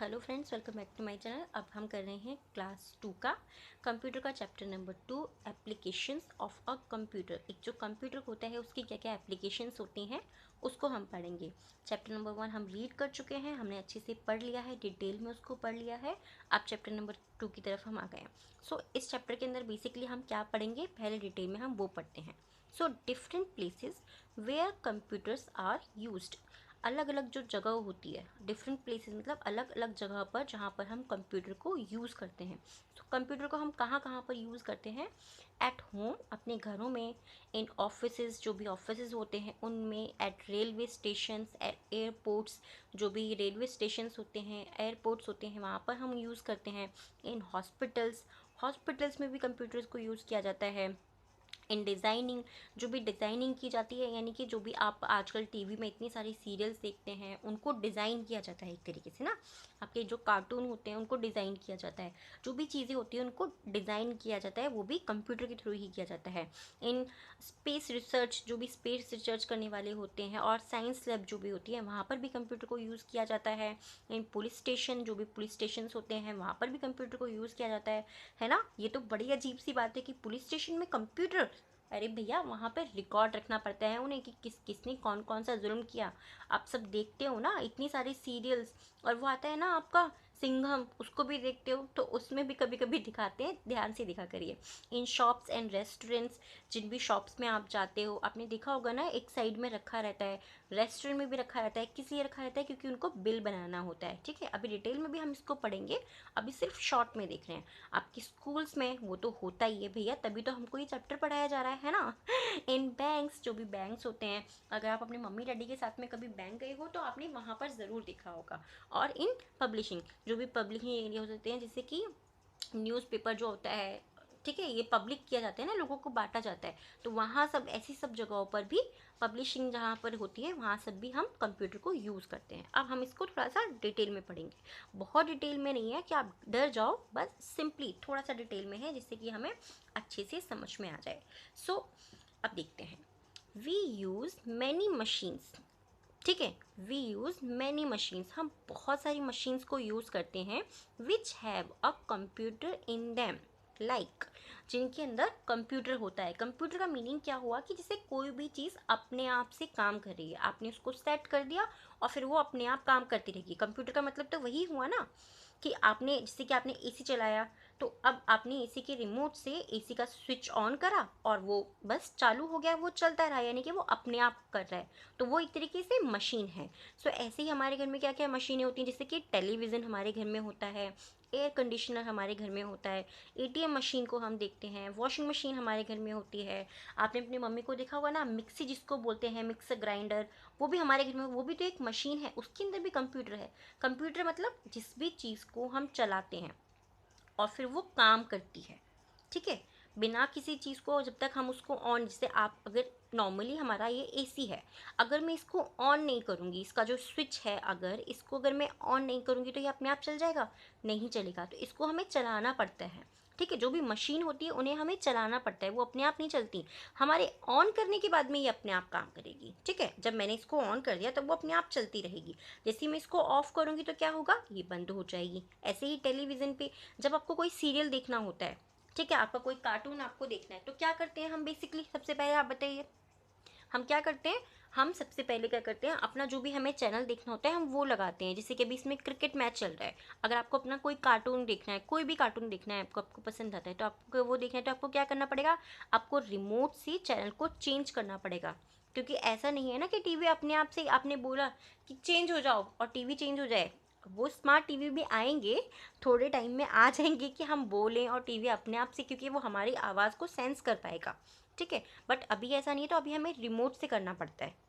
Hello friends, welcome back to my channel. अब हम कर रहे हैं क्लास 2 का कंप्यूटर का chapter number 2, applications of a computer. एक जो कंप्यूटर होता है उसकी क्या क्या एप्लीकेशंस होती हैं उसको हम पढ़ेंगे। चैप्टर नंबर 1 हम रीड कर चुके हैं, हमने अच्छे से पढ़ लिया है, डिटेल में उसको पढ़ लिया है। अब चैप्टर नंबर 2 की तरफ हम आ गए हैं। इस चैप्टर के अंदर बेसिकली हम क्या पढ़ेंगे, पहले डिटेल में हम वो पढ़ते हैं। Different places where computers are used. अलग अलग जो जगह होती है, डिफरेंट प्लेसेस मतलब अलग अलग जगह पर जहाँ पर हम कंप्यूटर को यूज़ करते हैं। कंप्यूटर को हम कहाँ कहाँ पर यूज़ करते हैं? एट होम, अपने घरों में, इन ऑफिसेज, जो भी ऑफिसेज होते हैं उनमें, eight railway stations, at airports, जो भी रेलवे स्टेशंस होते हैं, एयरपोर्ट्स होते हैं, वहाँ पर हम यूज़ करते हैं। इन हॉस्पिटल्स, हॉस्पिटल्स में भी कंप्यूटर्स को यूज़ किया जाता है। इन डिज़ाइनिंग, जो भी डिज़ाइनिंग की जाती है, यानी कि जो भी आप आजकल टीवी में इतनी सारी सीरियल्स देखते हैं उनको डिज़ाइन किया जाता है एक तरीके से ना। आपके जो कार्टून होते हैं उनको डिज़ाइन किया जाता है, जो भी चीज़ें होती हैं उनको डिज़ाइन किया जाता है, वो भी कंप्यूटर के थ्रू ही किया जाता है। इन स्पेस रिसर्च, जो भी स्पेस रिसर्च करने वाले होते हैं, और साइंस लैब जो भी होती है वहाँ पर भी कंप्यूटर को यूज़ किया जाता है। इन पुलिस स्टेशन, जो भी पुलिस स्टेशन होते हैं वहाँ पर भी कंप्यूटर को यूज़ किया जाता है ना। ये तो बड़ी अजीब सी बात है कि पुलिस स्टेशन में कंप्यूटर। अरे भैया, वहाँ पे रिकॉर्ड रखना पड़ता है उन्हें कि किसने कौन कौन सा जुल्म किया। आप सब देखते हो ना इतनी सारी सीरियल्स, और वो आता है ना आपका सिंघम, उसको भी देखते हो तो उसमें भी कभी कभी दिखाते हैं, ध्यान से देखा करिए। इन शॉप्स एंड रेस्टोरेंट्स, जिन भी शॉप्स में आप जाते हो आपने देखा होगा ना, एक साइड में रखा रहता है, रेस्टोरेंट में भी रखा रहता है। किस लिए रखा रहता है? क्योंकि उनको बिल बनाना होता है। ठीक है, अभी डिटेल में भी हम इसको पढ़ेंगे, अभी सिर्फ शॉर्ट में देख रहे हैं। आपके स्कूल्स में वो तो होता ही है भैया, तभी तो हमको ये चैप्टर पढ़ाया जा रहा है ना। इन बैंक्स, जो भी बैंक्स होते हैं, अगर आप अपने मम्मी डैडी के साथ में कभी बैंक गए हो तो आपने वहाँ पर ज़रूर देखा होगा। और इन पब्लिशिंग, जो भी पब्लिशिंग एरिया होते हैं, जैसे कि न्यूज़पेपर जो होता है, ठीक है, ये पब्लिक किया जाता है ना, लोगों को बांटा जाता है, तो वहाँ सब ऐसी सब जगहों पर भी पब्लिशिंग जहाँ पर होती है वहाँ सब भी हम कंप्यूटर को यूज़ करते हैं। अब हम इसको थोड़ा सा डिटेल में पढ़ेंगे, बहुत डिटेल में नहीं है कि आप डर जाओ, बस सिंपली थोड़ा सा डिटेल में है जिससे कि हमें अच्छे से समझ में आ जाए। सो अब देखते हैं। We use many machines. ठीक है, वी यूज़ मैनी मशीन्स, हम बहुत सारी मशीन्स को यूज़ करते हैं। Which have a computer in them, like, जिनके अंदर कंप्यूटर होता है। कंप्यूटर का मीनिंग क्या हुआ कि जैसे कोई भी चीज़ अपने आप से काम कर रही है, आपने उसको सेट कर दिया और फिर वो अपने आप काम करती रहेगी। कंप्यूटर का मतलब तो वही हुआ ना कि आपने, जैसे कि आपने एसी चलाया, तो अब आपने एसी के रिमोट से एसी का स्विच ऑन करा और वो बस चालू हो गया, वो चलता रहा, यानी कि वो अपने आप कर रहा है, तो वो एक तरीके से मशीन है। ऐसे ही हमारे घर में क्या क्या मशीनें होती हैं, जैसे कि टेलीविज़न हमारे घर में होता है, एयर कंडीशनर हमारे घर में होता है, एटीएम मशीन को हम देखते हैं, वॉशिंग मशीन हमारे घर में होती है। आपने अपनी मम्मी को देखा होगा ना, मिक्सी जिसको बोलते हैं, मिक्सर ग्राइंडर, वो भी हमारे घर में, वो भी तो एक मशीन है, उसके अंदर भी कंप्यूटर है। कंप्यूटर मतलब जिस भी चीज़ को हम चलाते हैं और फिर वो काम करती है। ठीक है, बिना किसी चीज़ को, जब तक हम उसको ऑन, जैसे आप अगर नॉर्मली हमारा ये एसी है, अगर मैं इसको ऑन नहीं करूँगी, इसका जो स्विच है अगर इसको अगर मैं ऑन नहीं करूँगी तो ये अपने आप चल जाएगा? नहीं चलेगा, तो इसको हमें चलाना पड़ता है। ठीक है, जो भी मशीन होती है उन्हें हमें चलाना पड़ता है, वो अपने आप नहीं चलती। हमारे ऑन करने के बाद में ये अपने आप काम करेगी। ठीक है, जब मैंने इसको ऑन कर दिया तब वो अपने आप चलती रहेगी। जैसे ही मैं इसको ऑफ करूँगी तो क्या होगा, ये बंद हो जाएगी। ऐसे ही टेलीविज़न पे जब आपको कोई सीरियल देखना होता है, ठीक है, आपका कोई कार्टून आपको देखना है, तो क्या करते हैं हम बेसिकली? सबसे पहले आप बताइए, हम क्या करते हैं? हम सबसे पहले क्या करते हैं, अपना जो भी हमें चैनल देखना होता है हम वो लगाते हैं। जैसे कि अभी इसमें क्रिकेट मैच चल रहा है, अगर आपको अपना कोई कार्टून देखना है, कोई भी कार्टून देखना है, आपको पसंद आता है, तो आपको वो देखना है, तो आपको क्या करना पड़ेगा? आपको रिमोट से चैनल को चेंज करना पड़ेगा। क्योंकि ऐसा नहीं है ना कि टीवी अपने आप से, आपने बोला कि चेंज हो जाओ और टीवी चेंज हो जाए। वो स्मार्ट टीवी भी आएंगे, थोड़े टाइम में आ जाएंगे कि हम बोलें और टीवी अपने आप से, क्योंकि वो हमारी आवाज़ को सेंस कर पाएगा। ठीक है, बट अभी ऐसा नहीं है, तो अभी हमें रिमोट से करना पड़ता है।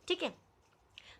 ठीक है,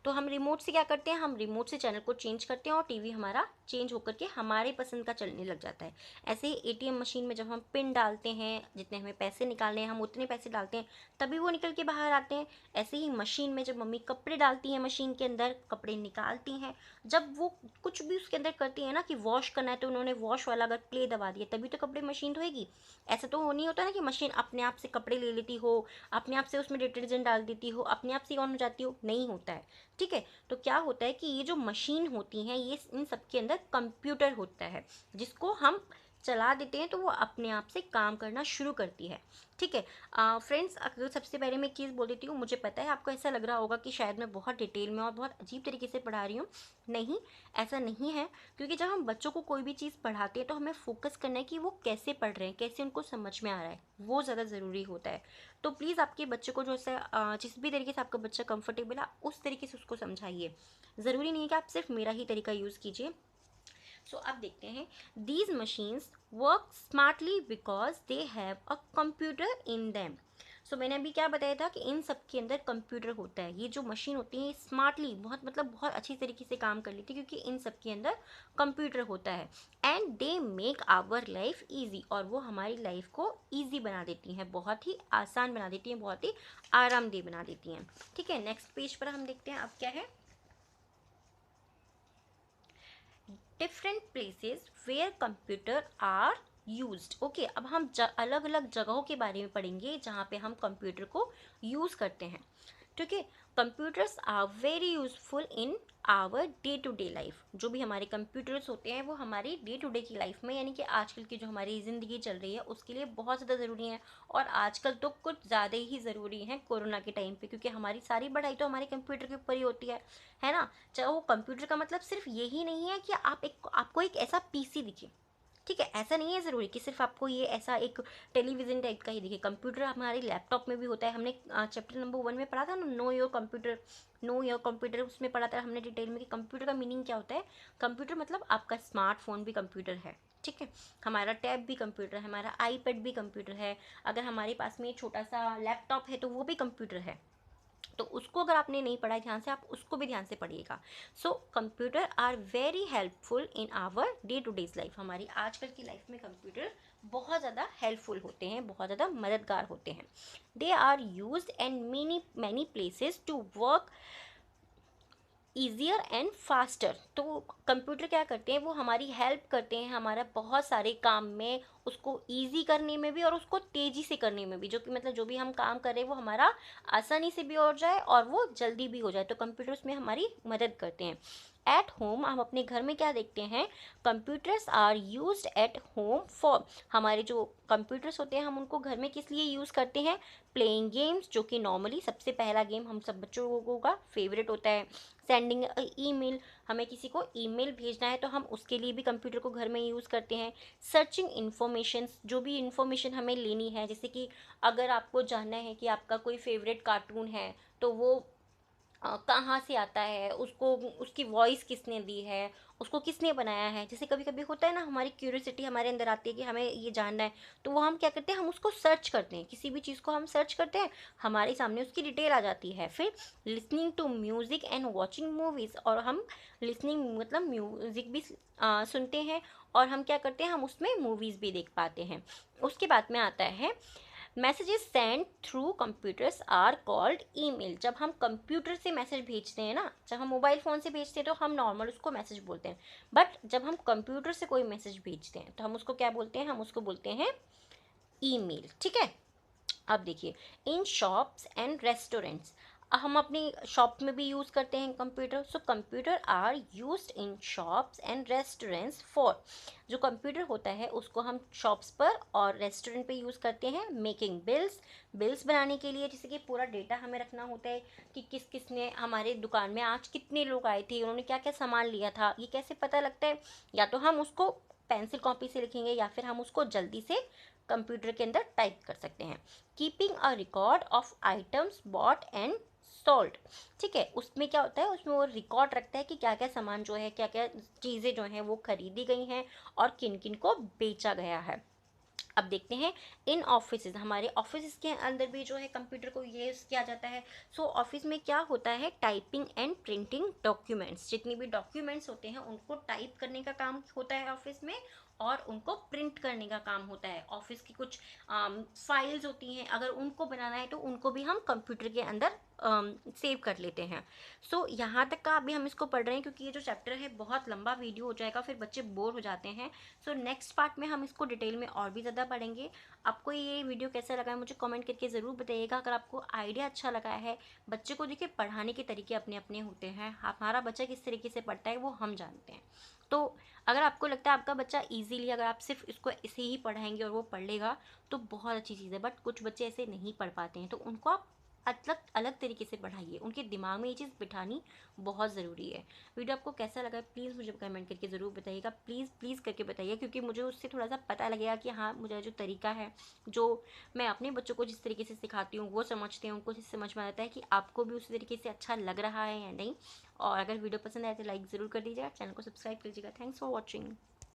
तो हम रिमोट से क्या करते हैं, हम रिमोट से चैनल को चेंज करते हैं और टीवी हमारा चेंज होकर के हमारे पसंद का चलने लग जाता है। ऐसे ही एटीएम मशीन में जब हम पिन डालते हैं, जितने हमें पैसे निकालने हैं हम उतने पैसे डालते हैं, तभी वो निकल के बाहर आते हैं। ऐसे ही मशीन में जब मम्मी कपड़े डालती हैं, मशीन के अंदर कपड़े निकालती हैं, जब वो कुछ भी उसके अंदर करती है ना कि वॉश करना है, तो उन्होंने वॉश वाला अगर प्ले दबा दिया तभी तो कपड़े मशीन धोएगी। ऐसा तो नहीं होता ना कि मशीन अपने आप से कपड़े ले लेती हो, अपने आप से उसमें डिटर्जेंट डाल देती हो, अपने आप से ऑन हो जाती हो, नहीं होता है। ठीक है। तो क्या होता है कि ये जो मशीन होती हैं ये इन सब के अंदर कंप्यूटर होता है, जिसको हम चला देते हैं तो वो अपने आप से काम करना शुरू करती है। ठीक है। फ्रेंड्स, अगर सबसे पहले मैं एक चीज़ बोल देती हूँ, मुझे पता है आपको ऐसा लग रहा होगा कि शायद मैं बहुत डिटेल में और बहुत अजीब तरीके से पढ़ा रही हूँ। नहीं, ऐसा नहीं है, क्योंकि जब हम बच्चों को कोई भी चीज़ पढ़ाते हैं तो हमें फोकस करना है कि वो कैसे पढ़ रहे हैं, कैसे उनको समझ में आ रहा है, वो ज़्यादा ज़रूरी होता है। तो प्लीज़ आपके बच्चे को जो है जिस भी तरीके से आपका बच्चा कंफर्टेबल है उस तरीके से उसको समझाइए। ज़रूरी नहीं है कि आप सिर्फ मेरा ही तरीका यूज़ कीजिए। सो अब देखते हैं, these machines work smartly because they have a computer in them. So मैंने अभी क्या बताया था कि इन सब के अंदर कंप्यूटर होता है। ये जो मशीन होती है स्मार्टली बहुत मतलब बहुत अच्छी तरीके से काम कर लेती है, क्योंकि इन सब के अंदर कंप्यूटर होता है। And they make our life easy, और वो हमारी लाइफ को ईजी बना देती हैं, बहुत ही आसान बना देती हैं, बहुत ही आरामदेह बना देती हैं। ठीक है, नेक्स्ट पेज पर हम देखते हैं अब क्या है। Different places where computer are used. Okay, अब हम अलग अलग जगहों के बारे में पढ़ेंगे जहाँ पे हम कंप्यूटर को यूज़ करते हैं। ठीक है। Computers are very useful in our day to day life. जो भी हमारे कंप्यूटर्स होते हैं वो हमारी डे टू डे की लाइफ में, यानी कि आजकल की जो हमारी ज़िंदगी चल रही है उसके लिए बहुत ज़्यादा ज़रूरी है। और आजकल तो कुछ ज़्यादा ही ज़रूरी है कोरोना के टाइम पे, क्योंकि हमारी सारी पढ़ाई तो हमारे कंप्यूटर के ऊपर ही होती है ना। चाहे वो कंप्यूटर का मतलब सिर्फ यही नहीं है कि आपको एक ऐसा पीसी दिखे। ठीक है, ऐसा नहीं है ज़रूरी कि सिर्फ आपको ये ऐसा एक टेलीविज़न टाइप का ही दिखे। कंप्यूटर हमारे लैपटॉप में भी होता है। हमने चैप्टर नंबर 1 में पढ़ा था ना, know your computer, know your computer, उसमें पढ़ा था हमने डिटेल में कि कंप्यूटर का मीनिंग क्या होता है। कंप्यूटर मतलब आपका स्मार्टफोन भी कंप्यूटर है। ठीक है, हमारा टैब भी कंप्यूटर है, हमारा आईपैड भी कंप्यूटर है, अगर हमारे पास में छोटा सा लैपटॉप है तो वो भी कंप्यूटर है। तो उसको अगर आपने नहीं पढ़ा है ध्यान से, आप उसको भी ध्यान से पढ़िएगा। So computer are very helpful in our day to days life. हमारी आजकल की लाइफ में कंप्यूटर बहुत ज़्यादा हेल्पफुल होते हैं, बहुत ज़्यादा मददगार होते हैं। They are use in many many places to work easier and faster. तो कंप्यूटर क्या करते हैं, वो हमारी हेल्प करते हैं हमारा बहुत सारे काम में, उसको ईजी करने में भी और उसको तेज़ी से करने में भी। जो कि मतलब जो भी हम काम कर रहे हैं वो हमारा आसानी से भी हो जाए और वो जल्दी भी हो जाए। तो कंप्यूटर उसमें हमारी मदद करते हैं। एट होम, हम अपने घर में क्या देखते हैं, computers are used at home for. हमारे जो कंप्यूटर्स होते हैं हम उनको घर में किस लिए यूज़ करते हैं, प्लेइंग गेम्स, जो कि नॉर्मली सबसे पहला गेम हम सब बच्चों का फेवरेट होता है। सेंडिंग ईमेल, हमें किसी को ईमेल भेजना है तो हम उसके लिए भी कंप्यूटर को घर में यूज़ करते हैं। सर्चिंग इन्फॉर्मेशन, जो भी इन्फॉर्मेशन हमें लेनी है, जैसे कि अगर आपको जानना है कि आपका कोई फेवरेट कार्टून है तो वो कहाँ से आता है, उसको उसकी वॉइस किसने दी है, उसको किसने बनाया है। जैसे कभी कभी होता है ना, हमारी क्यूरियोसिटी हमारे अंदर आती है कि हमें ये जानना है, तो वो हम क्या करते हैं, हम उसको सर्च करते हैं। किसी भी चीज़ को हम सर्च करते हैं, हमारे सामने उसकी डिटेल आ जाती है। फिर listening to music and watching movies, और हम लिसनिंग मतलब म्यूज़िक भी सुनते हैं, और हम क्या करते हैं, हम उसमें मूवीज़ भी देख पाते हैं। उसके बाद में आता है messages send through computers are called email. जब हम कंप्यूटर से मैसेज भेजते हैं ना, जब हम मोबाइल फ़ोन से भेजते हैं तो हम नॉर्मल उसको मैसेज बोलते हैं, बट जब हम कंप्यूटर से कोई मैसेज भेजते हैं तो हम उसको क्या बोलते हैं, हम उसको बोलते हैं ईमेल। ठीक है। अब देखिए, इन शॉप्स एंड रेस्टोरेंट्स, हम अपनी शॉप में भी यूज़ करते हैं computer. So computer are used in shops and restaurants for, जो कंप्यूटर होता है उसको हम शॉप्स पर और रेस्टोरेंट पे यूज़ करते हैं मेकिंग बिल्स, बिल्स बनाने के लिए। जैसे कि पूरा डेटा हमें रखना होता है कि किस किस ने हमारे दुकान में आज कितने लोग आए थे, उन्होंने क्या क्या सामान लिया था। ये कैसे पता लगता है, या तो हम उसको पेंसिल कॉपी से लिखेंगे या फिर हम उसको जल्दी से कंप्यूटर के अंदर टाइप कर सकते हैं। Keeping a record of items bought and sold. ठीक है, उसमें क्या होता है, उसमें वो रिकॉर्ड रखता है कि क्या क्या सामान जो है, क्या क्या चीज़ें जो हैं वो खरीदी गई हैं और किन किन को बेचा गया है। अब देखते हैं इन ऑफिस, हमारे ऑफिस के अंदर भी जो है कंप्यूटर को यूज़ किया जाता है। सो ऑफिस में क्या होता है, टाइपिंग एंड प्रिंटिंग डॉक्यूमेंट्स, जितनी भी डॉक्यूमेंट्स होते हैं उनको टाइप करने का काम होता है ऑफिस में, और उनको प्रिंट करने का काम होता है। ऑफिस की कुछ फाइल्स होती हैं, अगर उनको बनाना है तो उनको भी हम कंप्यूटर के अंदर सेव कर लेते हैं। सो यहाँ तक का अभी हम इसको पढ़ रहे हैं, क्योंकि ये जो चैप्टर है बहुत लंबा वीडियो हो जाएगा, फिर बच्चे बोर हो जाते हैं। सो नेक्स्ट पार्ट में हम इसको डिटेल में और भी ज़्यादा पढ़ेंगे। आपको ये वीडियो कैसा लगा है मुझे कमेंट करके ज़रूर बताइएगा। अगर आपको आइडिया अच्छा लगा है, बच्चे को देखिए पढ़ाने के तरीके अपने अपने होते हैं, हमारा बच्चा किस तरीके से पढ़ता है वो हम जानते हैं। तो अगर आपको लगता है आपका बच्चा ईज़िली, अगर आप सिर्फ इसको ऐसे ही पढ़ाएंगे और वो पढ़ लेगा तो बहुत अच्छी चीज़ है। बट कुछ बच्चे ऐसे नहीं पढ़ पाते हैं, तो उनको आप अलग अलग तरीके से पढ़ाइए, उनके दिमाग में ये चीज़ बिठानी बहुत ज़रूरी है। वीडियो आपको कैसा लगा प्लीज़ मुझे कमेंट करके ज़रूर बताइएगा, प्लीज़ प्लीज़ करके बताइए, क्योंकि मुझे उससे थोड़ा सा पता लगेगा कि हाँ, मुझे जो तरीका है, जो मैं अपने बच्चों को जिस तरीके से सिखाती हूँ वो समझते हैं, उनको समझ में आता है कि आपको भी उसी तरीके से अच्छा लग रहा है या नहीं। और अगर वीडियो पसंद आए तो लाइक ज़रूर कर दीजिएगा, चैनल को सब्सक्राइब कीजिएगा। Thanks for watching.